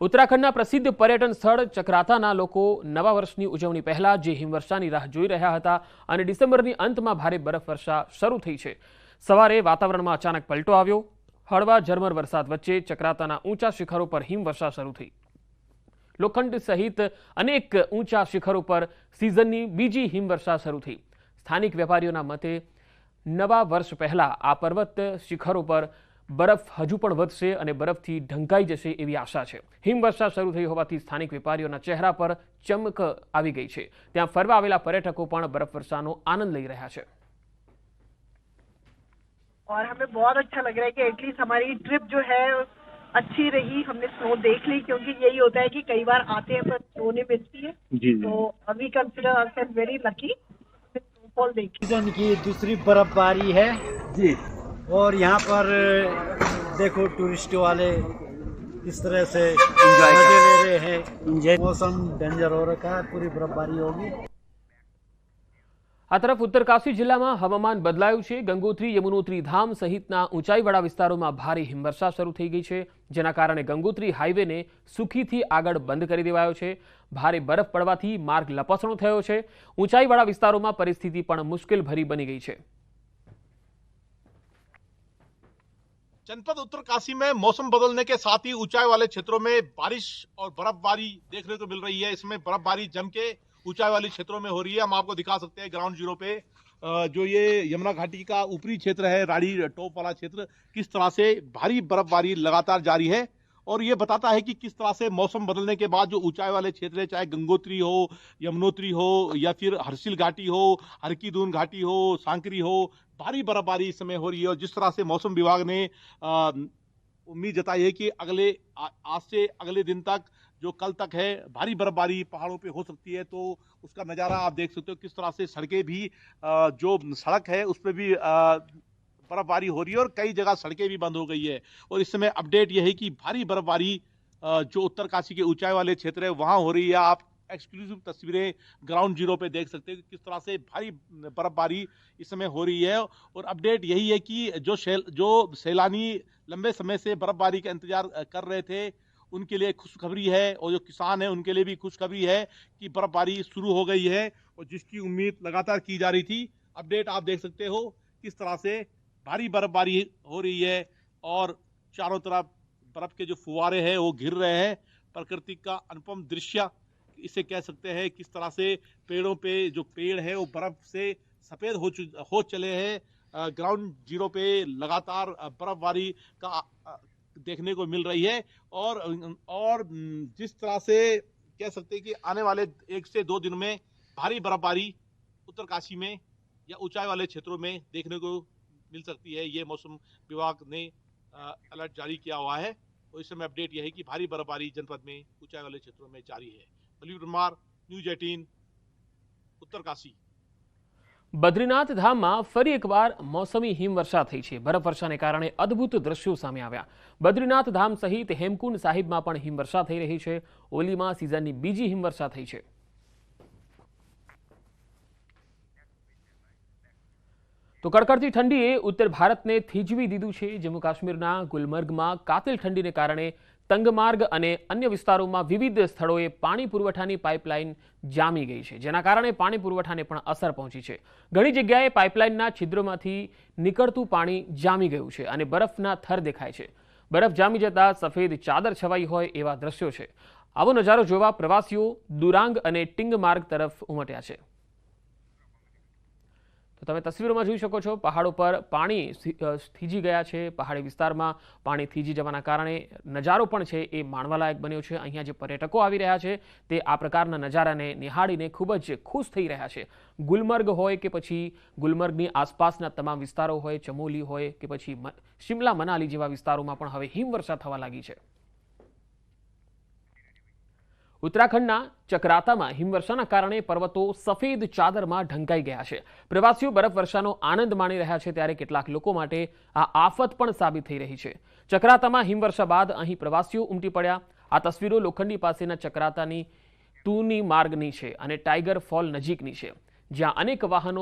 ઉત્તરાખંડના પ્રસિદ્ધ પર્યટન સ્થળ ચક્રાતાના લોકો નવા વર્ષની ઉજવણી પહેલા જે હિમવર્ષાની રાહ જોઈ રહ્યા હતા અને ડિસેમ્બરની અંતમાં ભારે બરફવર્ષા શરૂ થઈ છે। સવારે વાતાવરણમાં અચાનક પલટો આવ્યો। હળવા ઝરમર વરસાદ વચ્ચે ચક્રાતાના ઊંચા શિખરો પર હિમવર્ષા શરૂ થઈ। લોખંડ સહિત અનેક ઊંચા શિખરો પર સિઝનની બીજી હિમવર્ષા શરૂ થઈ। સ્થાનિક વેપારીઓના મતે નવા વર્ષ પહેલા આ પર્વત શિખરો પર બરફ હજુ પણ વધશે અને બરફથી ઢંકાઈ જશે એવી આશા છે। હિમવર્ષા શરૂ થઈ હોવાથી સ્થાનિક વેપારીઓના ચહેરા પર ચમક આવી ગઈ છે। ત્યાં ફરવા આવેલા પર્યટકો પણ બરફવર્ષાનો આનંદ લઈ રહ્યા છે। और हमें बहुत अच्छा लग रहा है कि एटलीस्ट हमारी ट्रिप जो है अच्छी रही, हमने स्नो देख ली, क्योंकि यही होता है कि कई बार आते हैं पर स्नो नहीं मिलती है। जी। तो अभी consider ourselves very lucky, snowfall देखी। सीजन की दूसरी बर्फबारी है जी, और यहाँ पर देखो टूरिस्ट वाले इस तरह से मजे ले रहे हैं। मौसम डेंजर हो रखा है, पूरी बर्फबारी होगी। आ तरफ उत्तरकाशी जिल्लाમાં હવામાન બદલાયું છે। ગંગોત્રી યમુનોત્રી ધામ સહિતના ઊંચાઈવાળા વિસ્તારોમાં ભારે હિમવર્ષા શરૂ થઈ ગઈ છે, જેના કારણે ગંગોત્રી હાઈવેને સુખીથી આગળ બંધ કરી દેવાયો છે। ભારે બરફ પડવાથી માર્ગ લપસણો થયો છે। ઊંચાઈવાળા વિસ્તારોમાં પરિસ્થિતિ પણ મુશ્કેલભરી બની ગઈ છે। जनपद उत्तरकाशी में मौसम बदलने के साथ ही ऊंचाई वाले क्षेत्रों में बारिश और बर्फबारी देखने को मिल रही है। इसमें बर्फबारी जम के ऊंचाई वाले क्षेत्रों में हो रही है। हम आपको दिखा सकते हैं ग्राउंड जीरो पे जो ये यमुना घाटी का ऊपरी क्षेत्र है, राड़ी टॉप वाला क्षेत्र, किस तरह से भारी बर्फबारी लगातार जारी है। और ये बताता है कि किस तरह से मौसम बदलने के बाद जो ऊंचाई वाले क्षेत्र है, चाहे गंगोत्री हो, यमुनोत्री हो या फिर हर्षिल घाटी हो, हरकीदून घाटी हो, सांकरी हो, भारी बर्फबारी इस समय हो रही है। और जिस तरह से मौसम विभाग ने उम्मीद जताई है कि आज से अगले दिन तक जो कल तक है भारी बर्फबारी पहाड़ों पे हो सकती है। तो उसका नज़ारा आप देख सकते हो, किस तरह से सड़कें भी जो सड़क है उस पर भी बर्फबारी हो रही है और कई जगह सड़कें भी बंद हो गई है। और इस समय अपडेट यह है कि भारी बर्फबारी जो उत्तरकाशी के ऊंचाई वाले क्षेत्र है वहां हो रही है। आप एक्सक्लूसिव तस्वीरें ग्राउंड जीरो पे देख सकते हैं कि किस तरह से भारी बर्फबारी इस समय हो रही है। और अपडेट यही है कि जो सैलानी लंबे समय से बर्फबारी का इंतजार कर रहे थे उनके लिए खुशखबरी है, और जो किसान है उनके लिए भी खुशखबरी है कि बर्फबारी शुरू हो गई है और जिसकी उम्मीद लगातार की जा रही थी। अपडेट आप देख सकते हो किस तरह से भारी बर्फबारी हो रही है और चारों तरफ बर्फ के जो फुवारे हैं वो गिर रहे हैं। प्रकृति का अनुपम दृश्य इसे कह सकते हैं। किस तरह से पेड़ों पे जो पेड़ है वो बर्फ से सफेद हो चले हैं। ग्राउंड जीरो पे लगातार बर्फबारी का देखने को मिल रही है। और जिस तरह से कह सकते हैं कि आने वाले 1 से 2 दिन में भारी बर्फबारी उत्तरकाशी में या ऊंचाई वाले क्षेत्रों में देखने को मिल सकती है। ये मौसम विभाग ने अलर्ट जारी किया हुआ है। और इस समय अपडेट यह है कि भारी बर्फबारी जनपद में ऊंचाई वाले क्षेत्रों में जारी है। बलवीर परमार, न्यूज 18, उत्तरकाशी। બદ્રીનાથ ધામમાં ફરી એકવાર મોસમી હિમવર્ષા થઈ છે। બરફવર્ષાને કારણે અદ્ભુત દ્રશ્યો સામે આવ્યા। બદ્રીનાથ ધામ સહિત હેમકુંડ સાહિબમાં પણ હિમવર્ષા થઈ રહી છે। ઓલીમાં સિઝનની બીજી હિમવર્ષા થઈ છે। તો કડકડતી ઠંડીએ ઉત્તર ભારતને થીજવી દીધું છે। જમ્મુ કાશ્મીરના ગુલમર્ગમાં કાતિલ ઠંડીને કારણે તંગમાર્ગ અને અન્ય વિસ્તારોમાં વિવિધ સ્થળોએ પાણી પુરવઠાની પાઇપલાઇન જામી ગઈ છે, જેના કારણે પાણી પુરવઠાને પણ અસર પહોંચી છે। ઘણી જગ્યાએ પાઇપલાઇનના છિદ્રોમાંથી નીકળતું પાણી જામી ગયું છે અને બરફના થર દેખાય છે। બરફ જામી જતા સફેદ ચાદર છવાઈ હોય એવા દ્રશ્યો છે। આવો નજારો જોવા પ્રવાસીઓ દુરાંગ અને ટિંગ માર્ગ તરફ ઉમટ્યા છે। તો તમે તસવીરોમાં જોઈ શકો છો, પહાડો પર પાણી થીજી ગયા છે। પહાડી વિસ્તારમાં પાણી થીજી જવાના કારણે નજારો પણ છે એ માણવાલાયક બન્યો છે। અહીંયા જે પર્યટકો આવી રહ્યા છે તે આ પ્રકારના નજારાને નિહાળીને ખૂબ જ ખુશ થઈ રહ્યા છે। ગુલમર્ગ હોય કે પછી ગુલમર્ગની આસપાસના તમામ વિસ્તારો હોય, ચમોલી હોય કે પછી શિમલા મનાલી જેવા વિસ્તારોમાં પણ હવે હિમવર્ષા થવા લાગી છે। ઉત્તરાખંડના ચક્રાતામાં હિમવર્ષાના કારણે પર્વતો સફેદ ચાદરમાં ઢંકાઈ ગયા છે। પ્રવાસીઓ બરફવર્ષાનો આનંદ માણી રહ્યા છે, ત્યારે કેટલાક લોકો માટે આ આફત પણ સાબિત થઈ રહી છે। ચક્રાતામાં હિમવર્ષા બાદ અહીં પ્રવાસીઓ ઉમટી પડ્યા। આ તસવીરો લોખંડી પાસેના ચક્રાતાની તૂની માર્ગની છે અને ટાઈગર ફોલ નજીકની છે, જ્યાં અનેક વાહનો